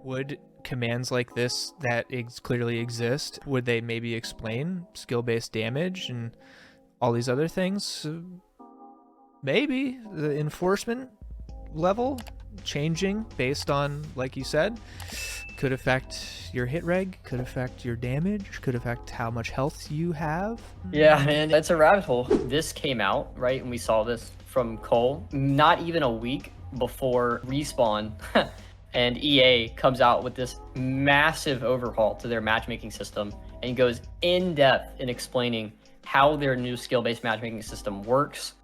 Would commands like this that clearly exist, would they maybe explain skill-based damage and all these other things? Maybe. The enforcement level changing based on, like you said, could affect your hit reg, could affect your damage, could affect how much health you have. Yeah, man, that's a rabbit hole. This came out, right, and we saw this from Cole not even a week before Respawn and EA comes out with this massive overhaul to their matchmaking system and goes in depth in explaining how their new skill-based matchmaking system works,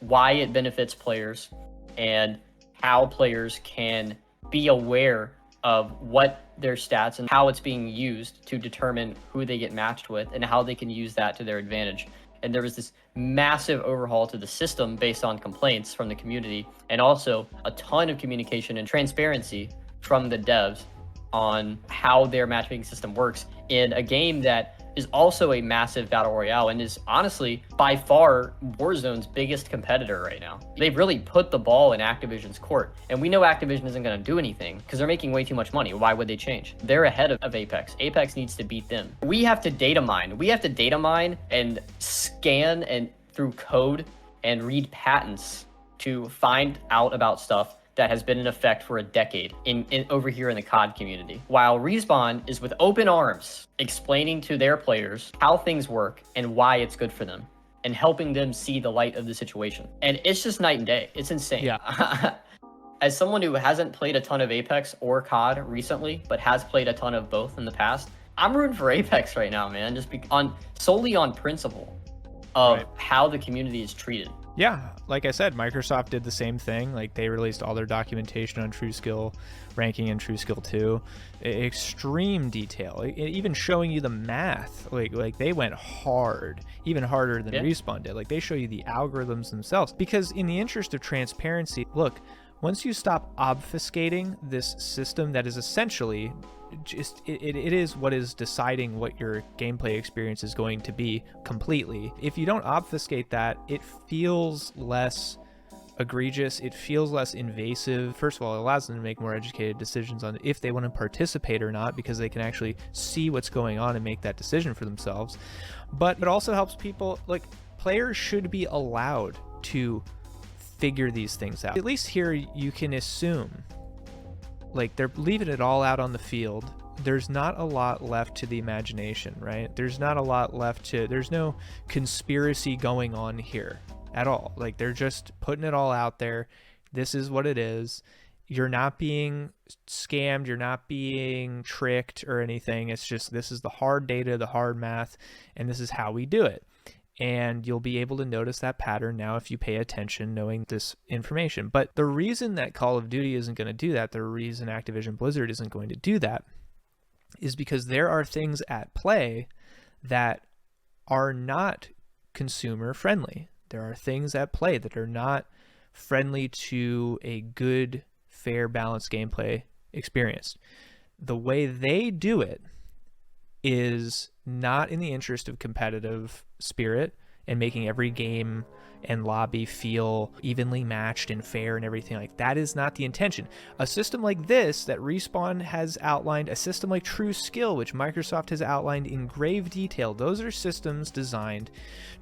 why it benefits players, and how players can be aware of what their stats and how it's being used to determine who they get matched with and how they can use that to their advantage. And there was this massive overhaul to the system based on complaints from the community, and also a ton of communication and transparency from the devs on how their matchmaking system works in a game that is also a massive battle royale and is honestly by far Warzone's biggest competitor right now. They've really put the ball in Activision's court, and we know Activision isn't going to do anything because they're making way too much money. Why would they change? They're ahead of Apex. Apex needs to beat them. We have to data mine. We have to data mine and scan and through code and read patents to find out about stuff that has been in effect for a decade in over here in the CoD community. While Respawn is with open arms explaining to their players how things work and why it's good for them and helping them see the light of the situation. And it's just night and day. It's insane. Yeah. As someone who hasn't played a ton of Apex or CoD recently, but has played a ton of both in the past, I'm rooting for Apex right now, man, just solely on principle of how the community is treated. Yeah, like I said, Microsoft did the same thing. Like, they released all their documentation on True Skill ranking and True Skill 2. Extreme detail, even showing you the math. Like they went hard, even harder than Respawn did. Like, they show you the algorithms themselves. Because in the interest of transparency, look, once you stop obfuscating this system that is essentially just it is what is deciding what your gameplay experience is going to be completely. If you don't obfuscate that, it feels less egregious, it feels less invasive. First of all, it allows them to make more educated decisions on if they want to participate or not, because they can actually see what's going on and make that decision for themselves. But it also helps people, like, players should be allowed to figure these things out. At least here you can assume, like, they're leaving it all out on the field. There's not a lot left to the imagination, right? There's not a lot left to, there's no conspiracy going on here at all. Like, they're just putting it all out there. This is what it is. You're not being scammed. You're not being tricked or anything. It's just, this is the hard data, the hard math, and this is how we do it. And you'll be able to notice that pattern now if you pay attention, knowing this information. But the reason that Call of Duty isn't going to do that, the reason Activision-Blizzard isn't going to do that, is because there are things at play that are not consumer friendly. There are things at play that are not friendly to a good, fair, balanced gameplay experience. The way they do it is not in the interest of competitive spirit and making every game and lobby feel evenly matched and fair and everything. Like, that is not the intention. A system like this that Respawn has outlined, a system like True Skill, which Microsoft has outlined in grave detail, those are systems designed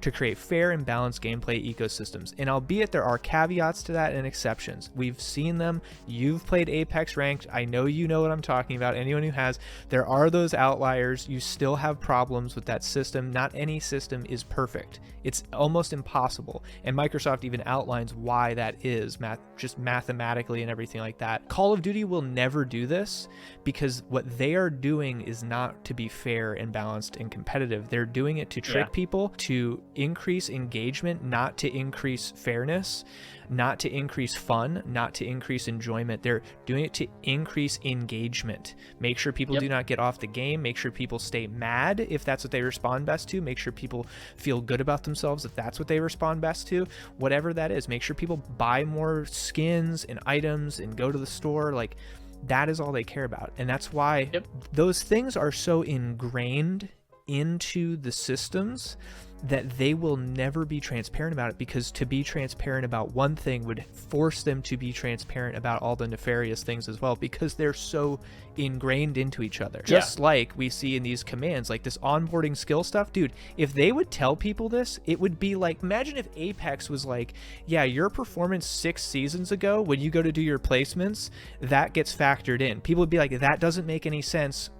to create fair and balanced gameplay ecosystems. And albeit there are caveats to that and exceptions, we've seen them. You've played Apex Ranked. I know you know what I'm talking about. Anyone who has, there are those outliers. You still have problems with that system. Not any system is perfect. It's almost impossible. And Microsoft even outlines why that is, just mathematically and everything like that. Call of Duty will never do this, because what they are doing is not to be fair and balanced and competitive. They're doing it to trick people, to increase engagement, not to increase fairness, not to increase fun, not to increase enjoyment. They're doing it to increase engagement. Make sure people do not get off the game. Make sure people stay mad if that's what they respond best to. Make sure people feel good about themselves if that's what they respond best to. Whatever that is, make sure people buy more skins and items and go to the store. Like, that is all they care about. And that's why those things are so ingrained into the systems that they will never be transparent about it, because to be transparent about one thing would force them to be transparent about all the nefarious things as well, because they're so ingrained into each other. Just like we see in these commands, like this onboarding skill stuff, dude, if they would tell people this, it would be like, imagine if Apex was like, yeah, your performance 6 seasons ago, when you go to do your placements, that gets factored in. People would be like, that doesn't make any sense.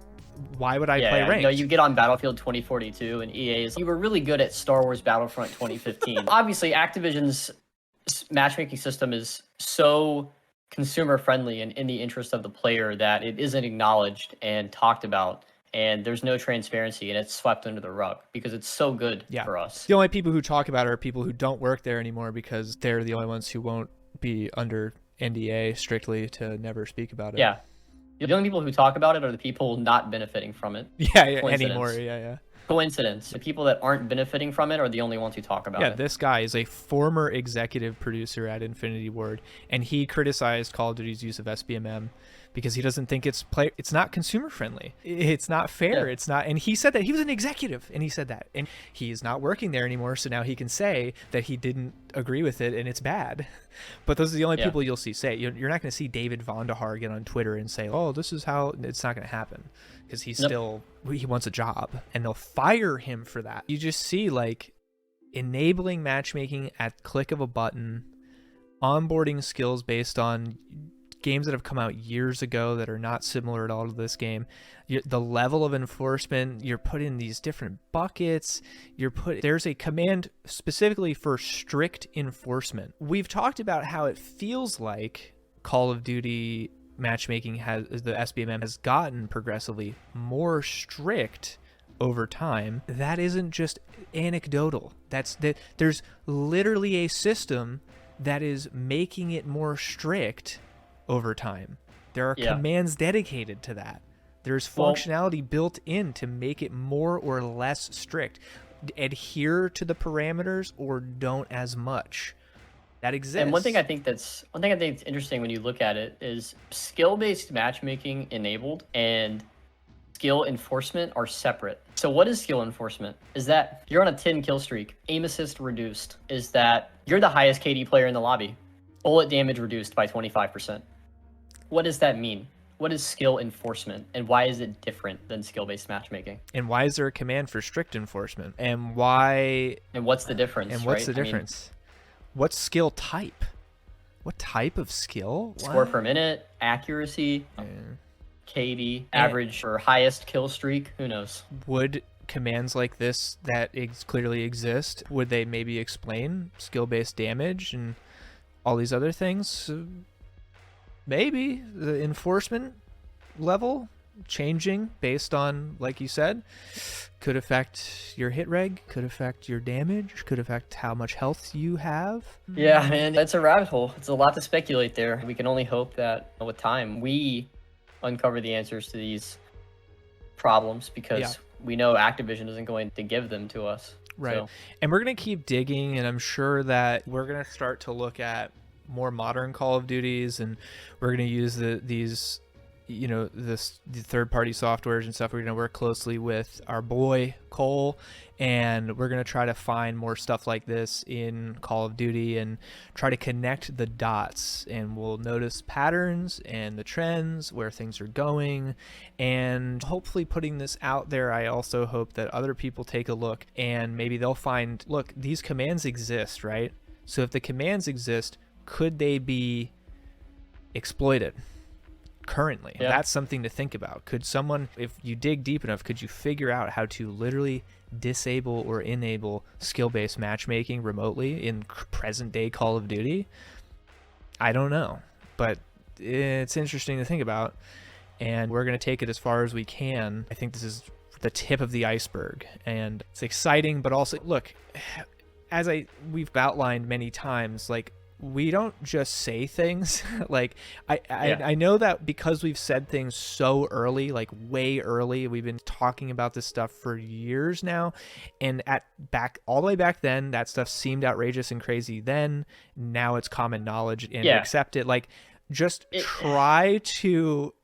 Why would I play ranked? You get on Battlefield 2042 and EA is, you were really good at Star Wars Battlefront 2015. Obviously, Activision's matchmaking system is so consumer friendly and in the interest of the player that it isn't acknowledged and talked about, and there's no transparency, and it's swept under the rug because it's so good for us. The only people who talk about it are people who don't work there anymore, because they're the only ones who won't be under NDA strictly to never speak about it. Yeah. The only people who talk about it are the people not benefiting from it. Anymore. Coincidence. The people that aren't benefiting from it are the only ones who talk about it. Yeah, this guy is a former executive producer at Infinity Ward, and he criticized Call of Duty's use of SBMM because he doesn't think it's not consumer friendly. It's not fair. It's not. And he said that he was an executive, and he said that, and he's not working there anymore. So now he can say that he didn't agree with it and it's bad. But those are the only people you'll see say. You're not going to see David Vonderhaar get on Twitter and say, "Oh, this is how." It's not going to happen, because he's still, he wants a job, and they'll fire him for that. You just see like enabling matchmaking at click of a button, onboarding skills based on games that have come out years ago that are not similar at all to this game. The level of enforcement, you're put in these different buckets. There's a command specifically for strict enforcement. We've talked about how it feels like Call of Duty matchmaking the SBMM has gotten progressively more strict over time. That isn't just anecdotal. There's literally a system that is making it more strict over time. There are commands dedicated to that. There's functionality built in to make it more or less strict. Adhere to the parameters or don't as much. That exists. And one thing I think that's interesting when you look at it is skill-based matchmaking enabled and skill enforcement are separate. So what is skill enforcement? Is that you're on a 10 kill streak, aim assist reduced. Is that you're the highest KD player in the lobby, bullet damage reduced by 25%. What does that mean? What is skill enforcement, and why is it different than skill-based matchmaking? And why is there a command for strict enforcement? And why? And what's the difference? And what's the difference? What skill type? What type of skill? Score per minute, accuracy, KD, average or highest kill streak. Who knows? Would commands like this that clearly exist, would they maybe explain skill-based damage and all these other things? Maybe the enforcement level changing based on, like you said, could affect your hit reg, could affect your damage, could affect how much health you have. Yeah, man, that's a rabbit hole. It's a lot to speculate there. We can only hope that with time we uncover the answers to these problems, because we know Activision isn't going to give them to us. Right. So. And we're going to keep digging, and I'm sure that we're going to start to look at more modern Call of Duties, and we're going to use the third-party softwares and stuff. We're going to work closely with our boy Cole, and we're going to try to find more stuff like this in Call of Duty and try to connect the dots, and we'll notice patterns and the trends, where things are going, and hopefully putting this out there. I also hope that other people take a look, and maybe they'll find, look, these commands exist, right? So if the commands exist, could they be exploited currently? That's something to think about. Could someone, if you dig deep enough, could you figure out how to literally disable or enable skill-based matchmaking remotely in present day Call of Duty? I don't know, but it's interesting to think about, and we're going to take it as far as we can. I think this is the tip of the iceberg, and it's exciting, but also, look, as we've outlined many times, like, we don't just say things. Like, I know that because we've said things so early, like way early, we've been talking about this stuff for years now, and all the way back then, that stuff seemed outrageous and crazy then. Now it's common knowledge and accept it. Like, just try to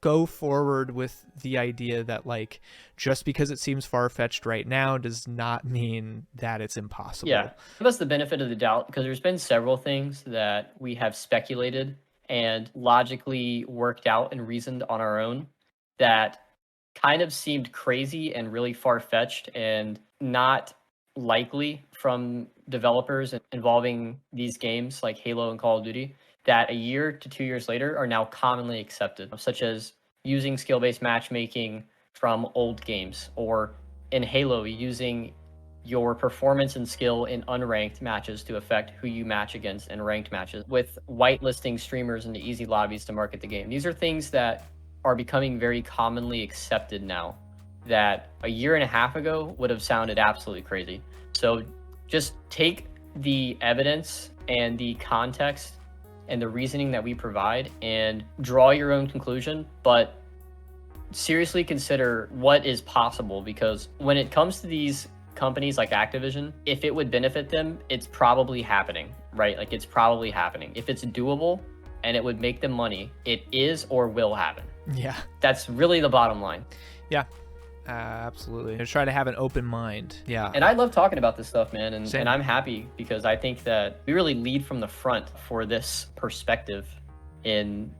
go forward with the idea that like just because it seems far-fetched right now does not mean that it's impossible. Yeah, give us the benefit of the doubt because there's been several things that we have speculated and logically worked out and reasoned on our own that kind of seemed crazy and really far-fetched and not likely from developers involving these games like Halo and Call of Duty that a year to 2 years later are now commonly accepted, such as using skill-based matchmaking from old games, or in Halo, using your performance and skill in unranked matches to affect who you match against in ranked matches, with whitelisting streamers into easy lobbies to market the game. These are things that are becoming very commonly accepted now that a year and a half ago would have sounded absolutely crazy. So just take the evidence and the context and the reasoning that we provide and draw your own conclusion, but seriously consider what is possible, because when it comes to these companies like Activision, if it would benefit them, it's probably happening, right? Like it's probably happening. If it's doable and it would make them money, it is or will happen. Yeah. That's really the bottom line. Yeah. Absolutely. I try to have an open mind. Yeah. And I love talking about this stuff, man. And I'm happy because I think that we really lead from the front for this perspective in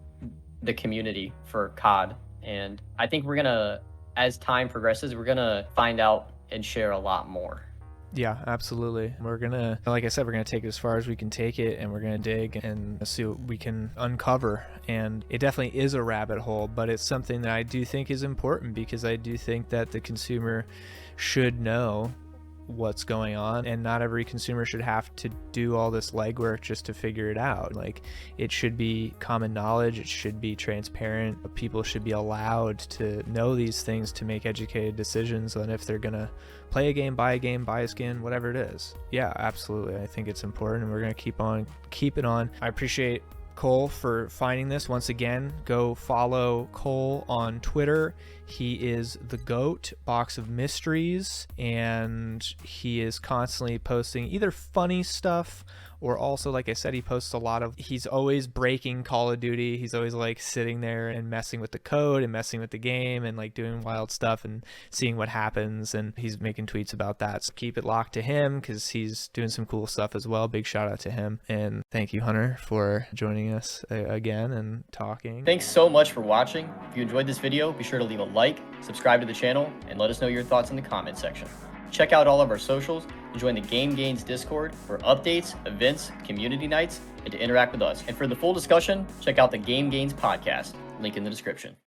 the community for COD. And I think we're going to, as time progresses, we're going to find out and share a lot more. Yeah, absolutely. We're gonna, like I said, we're gonna take it as far as we can take it, and we're gonna dig and see what we can uncover. And it definitely is a rabbit hole, but it's something that I do think is important, because I do think that the consumer should know what's going on, and not every consumer should have to do all this legwork just to figure it out. Like, it should be common knowledge, it should be transparent. People should be allowed to know these things to make educated decisions on if they're gonna play a game, buy a skin, whatever it is. Yeah, absolutely. I think it's important, and we're gonna keep it on. I appreciate Cole for finding this. Once again, go follow Cole on Twitter. He is the GOAT, Box of Mysteries, and he is constantly posting either funny stuff, or also, like I said, he posts a lot of, he's always breaking Call of Duty. He's always like sitting there and messing with the code and messing with the game and like doing wild stuff and seeing what happens, and he's making tweets about that. So keep it locked to him, because he's doing some cool stuff as well. Big shout out to him. And thank you, Hunter, for joining us again and talking. Thanks so much for watching. If you enjoyed this video, be sure to leave a like, subscribe to the channel, and let us know your thoughts in the comment section. Check out all of our socials and join the Game Gains Discord for updates, events, community nights, and to interact with us. And for the full discussion, check out the Game Gains podcast, link in the description.